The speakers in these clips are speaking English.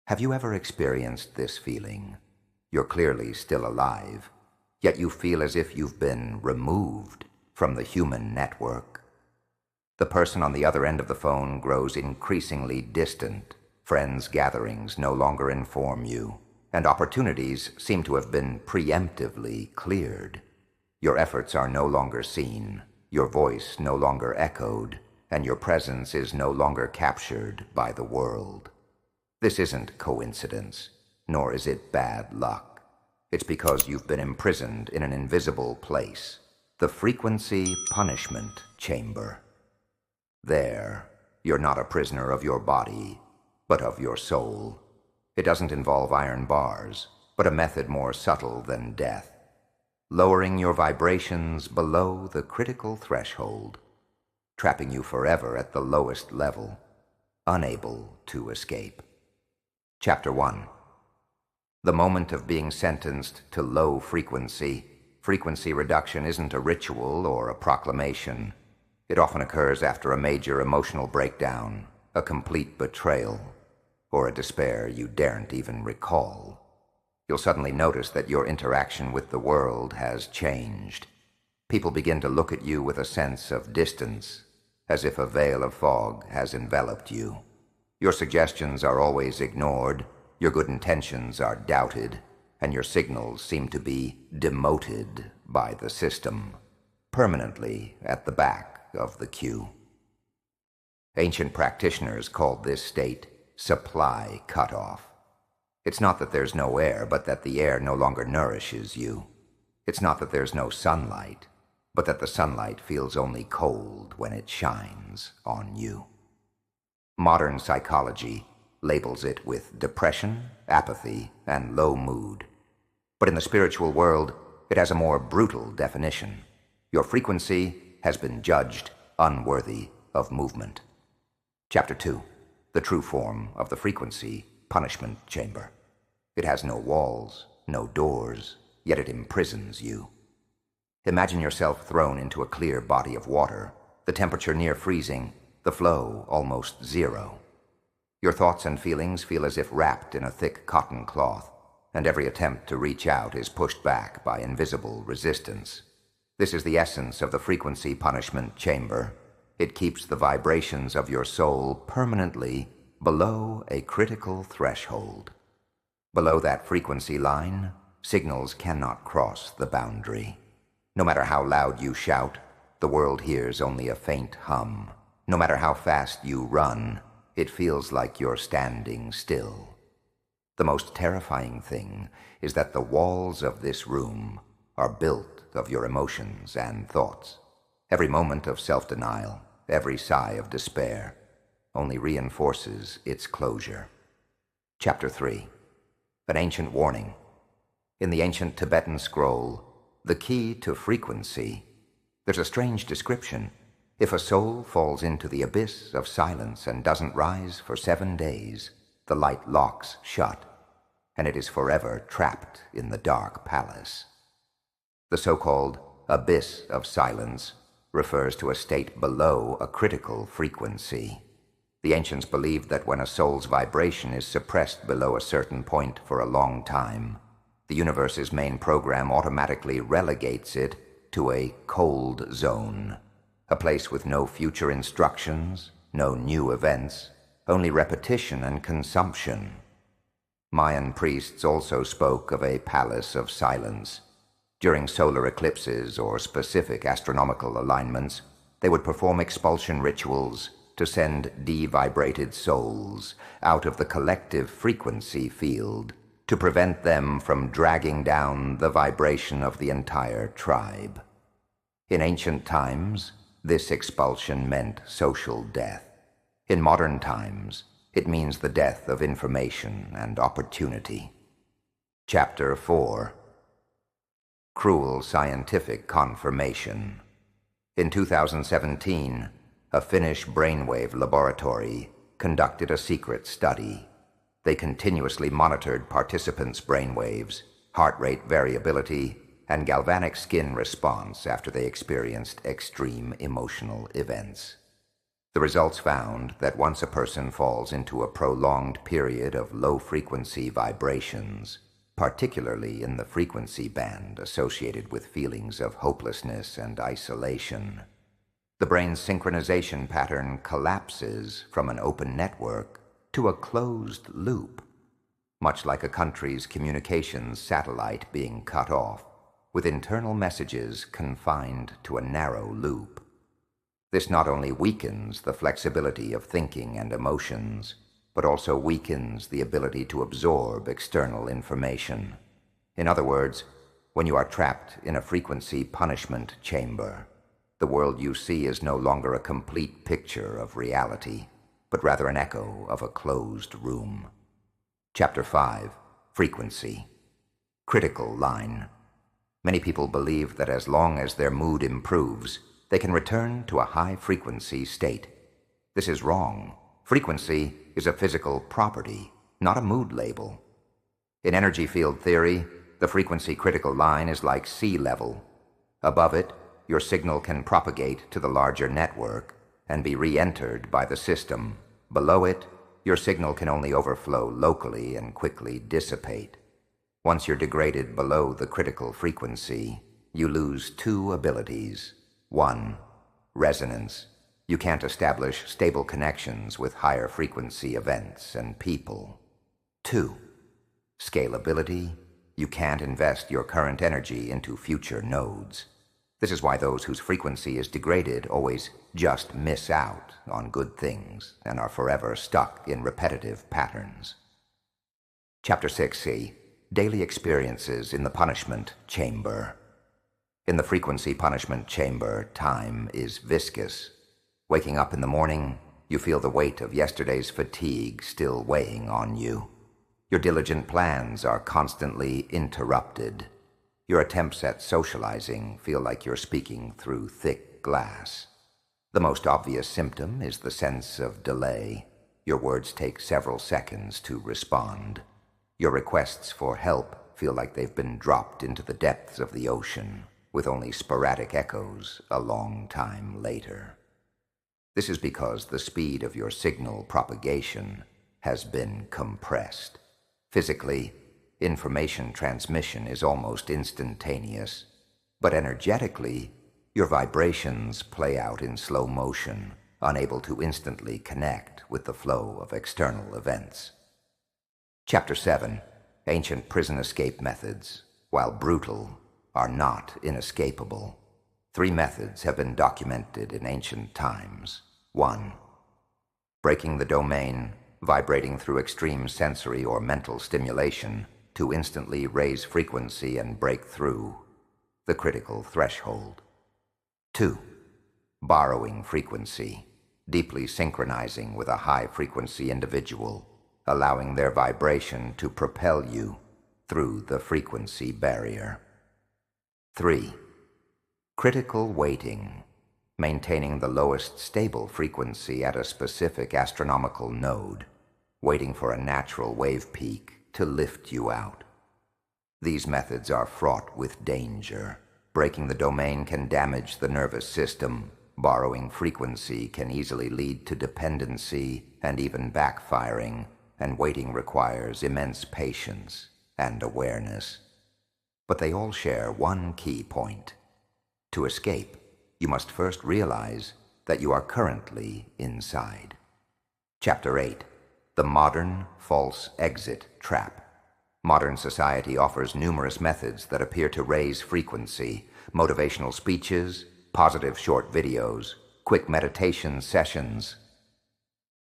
Have you ever experienced this feeling? You're clearly still alive, yet you feel as if you've been removed from the human network. The person on the other end of the phone grows increasingly distant. Friends' gatherings no longer inform you, and opportunities seem to have been preemptively cleared. Your efforts are no longer seen, your voice no longer echoed, and your presence is no longer captured by the world. This isn't coincidence, nor is it bad luck. It's because you've been imprisoned in an invisible place, the frequency punishment chamber. There, you're not a prisoner of your body, but of your soul. It doesn't involve iron bars, but a method more subtle than death, lowering your vibrations below the critical threshold, trapping you forever at the lowest level, unable to escape. Chapter 1. The moment of being sentenced to low frequency reduction isn't a ritual or a proclamation. It often occurs after a major emotional breakdown, a complete betrayal, or a despair you daren't even recall. You'll suddenly notice that your interaction with the world has changed. People begin to look at you with a sense of distance, as if a veil of fog has enveloped you. Your suggestions are always ignored, your good intentions are doubted, and your signals seem to be demoted by the system, permanently at the back of the queue. Ancient practitioners called this state supply cutoff. It's not that there's no air, but that the air no longer nourishes you. It's not that there's no sunlight, but that the sunlight feels only cold when it shines on you. Modern psychology labels it with depression, apathy, and low mood. But in the spiritual world, it has a more brutal definition. Your frequency has been judged unworthy of movement. Chapter 2. The true form of the frequency punishment chamber. It has no walls, no doors, yet it imprisons you. Imagine yourself thrown into a clear body of water, the temperature near freezing, the flow almost zero. Your thoughts and feelings feel as if wrapped in a thick cotton cloth, and every attempt to reach out is pushed back by invisible resistance. This is the essence of the frequency punishment chamber. It keeps the vibrations of your soul permanently below a critical threshold. Below that frequency line, signals cannot cross the boundary. No matter how loud you shout, the world hears only a faint hum. No matter how fast you run, it feels like you're standing still. The most terrifying thing is that the walls of this room are built of your emotions and thoughts. Every moment of self-denial, every sigh of despair, only reinforces its closure. Chapter 3. An ancient warning. In the ancient Tibetan scroll, The Key to Frequency, there's a strange description. If a soul falls into the abyss of silence and doesn't rise for 7 days, the light locks shut, and it is forever trapped in the dark palace. The so-called abyss of silence refers to a state below a critical frequency. The ancients believed that when a soul's vibration is suppressed below a certain point for a long time, the universe's main program automatically relegates it to a cold zone, a place with no future instructions, no new events, only repetition and consumption. Mayan priests also spoke of a palace of silence. During solar eclipses or specific astronomical alignments, they would perform expulsion rituals to send devibrated souls out of the collective frequency field to prevent them from dragging down the vibration of the entire tribe. In ancient times, this expulsion meant social death. In modern times, it means the death of information and opportunity. Chapter 4. Cruel scientific confirmation. In 2017, a Finnish brainwave laboratory conducted a secret study. They continuously monitored participants' brainwaves, heart rate variability, and galvanic skin response after they experienced extreme emotional events. The results found that once a person falls into a prolonged period of low-frequency vibrations, particularly in the frequency band associated with feelings of hopelessness and isolation, the brain's synchronization pattern collapses from an open network to a closed loop, much like a country's communications satellite being cut off, with internal messages confined to a narrow loop. This not only weakens the flexibility of thinking and emotions, but also weakens the ability to absorb external information. In other words, when you are trapped in a frequency punishment chamber, the world you see is no longer a complete picture of reality, but rather an echo of a closed room. Chapter 5. Frequency. Critical line. Many people believe that as long as their mood improves, they can return to a high-frequency state. This is wrong. Frequency is a physical property, not a mood label. In energy field theory, the frequency critical line is like sea level. Above it, your signal can propagate to the larger network and be re-entered by the system. Below it, your signal can only overflow locally and quickly dissipate. Once you're degraded below the critical frequency, you lose two abilities. 1. Resonance. You can't establish stable connections with higher frequency events and people. 2. Scalability. You can't invest your current energy into future nodes. This is why those whose frequency is degraded always just miss out on good things and are forever stuck in repetitive patterns. Chapter 6c. Daily experiences in the punishment chamber. In the frequency punishment chamber, time is viscous. Waking up in the morning, you feel the weight of yesterday's fatigue still weighing on you. Your diligent plans are constantly interrupted. Your attempts at socializing feel like you're speaking through thick glass. The most obvious symptom is the sense of delay. Your words take several seconds to respond. Your requests for help feel like they've been dropped into the depths of the ocean, with only sporadic echoes a long time later. This is because the speed of your signal propagation has been compressed. Physically, information transmission is almost instantaneous, but energetically, your vibrations play out in slow motion, unable to instantly connect with the flow of external events. Chapter 7. Ancient prison escape methods, while brutal, are not inescapable. 3 methods have been documented in ancient times. 1. Breaking the domain, vibrating through extreme sensory or mental stimulation to instantly raise frequency and break through the critical threshold. 2. Borrowing frequency, deeply synchronizing with a high-frequency individual, allowing their vibration to propel you through the frequency barrier. 3. Critical waiting, maintaining the lowest stable frequency at a specific astronomical node, waiting for a natural wave peak to lift you out. These methods are fraught with danger. Breaking the domain can damage the nervous system. Borrowing frequency can easily lead to dependency and even backfiring, and waiting requires immense patience and awareness. But they all share one key point. To escape, you must first realize that you are currently inside. Chapter 8. The Modern False Exit Trap. Modern society offers numerous methods that appear to raise frequency: motivational speeches, positive short videos, quick meditation sessions.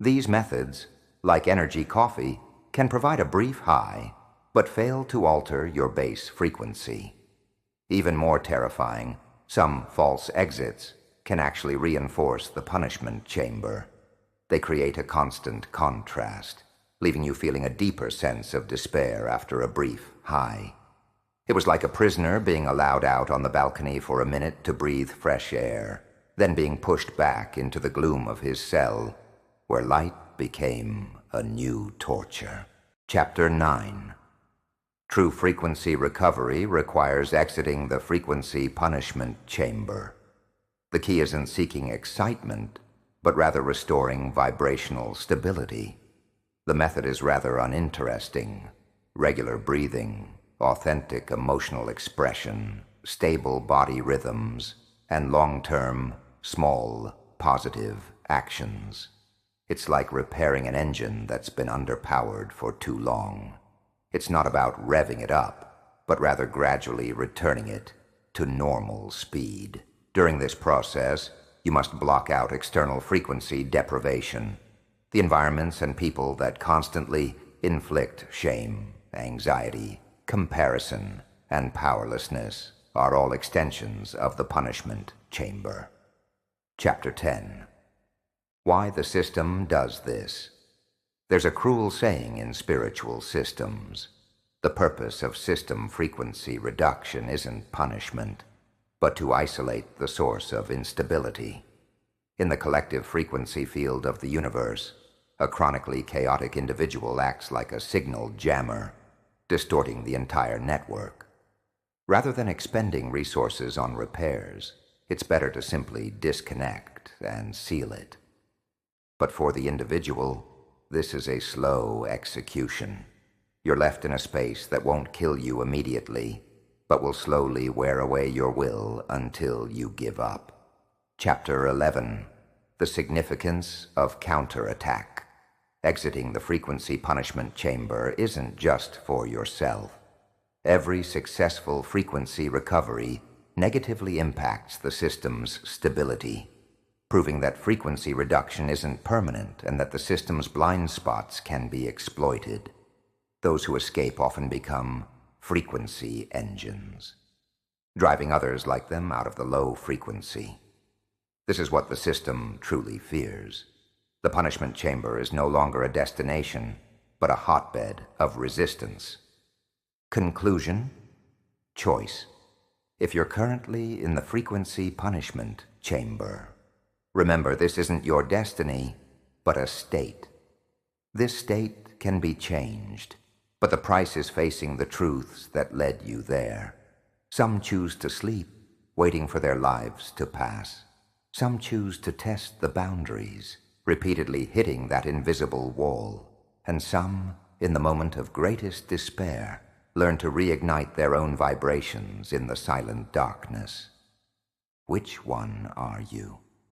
These methods, like energy coffee, can provide a brief high, but fail to alter your base frequency. Even more terrifying, some false exits can actually reinforce the punishment chamber. They create a constant contrast, leaving you feeling a deeper sense of despair after a brief high. It was like a prisoner being allowed out on the balcony for a minute to breathe fresh air, then being pushed back into the gloom of his cell, where light became a new torture. Chapter 9. True frequency recovery requires exiting the frequency punishment chamber. The key isn't seeking excitement, but rather restoring vibrational stability. The method is rather uninteresting. Regular breathing, authentic emotional expression, stable body rhythms, and long-term, small, positive actions. It's like repairing an engine that's been underpowered for too long. It's not about revving it up, but rather gradually returning it to normal speed. During this process, you must block out external frequency deprivation, the environments and people that constantly inflict shame, anxiety, comparison, and powerlessness are all extensions of the punishment chamber. Chapter 10. Why the system does this. There's a cruel saying in spiritual systems. The purpose of system frequency reduction isn't punishment, but to isolate the source of instability. In the collective frequency field of the universe, a chronically chaotic individual acts like a signal jammer, distorting the entire network. Rather than expending resources on repairs, it's better to simply disconnect and seal it. But for the individual, this is a slow execution. You're left in a space that won't kill you immediately, but will slowly wear away your will until you give up. Chapter 11. The significance of counterattack. Exiting the frequency punishment chamber isn't just for yourself. Every successful frequency recovery negatively impacts the system's stability, proving that frequency reduction isn't permanent and that the system's blind spots can be exploited. Those who escape often become frequency engines, driving others like them out of the low frequency. This is what the system truly fears. The punishment chamber is no longer a destination, but a hotbed of resistance. Conclusion: choice. If you're currently in the frequency punishment chamber, remember this isn't your destiny, but a state. This state can be changed, but the price is facing the truths that led you there. Some choose to sleep, waiting for their lives to pass. Some choose to test the boundaries, repeatedly hitting that invisible wall. And some, in the moment of greatest despair, learn to reignite their own vibrations in the silent darkness. Which one are you?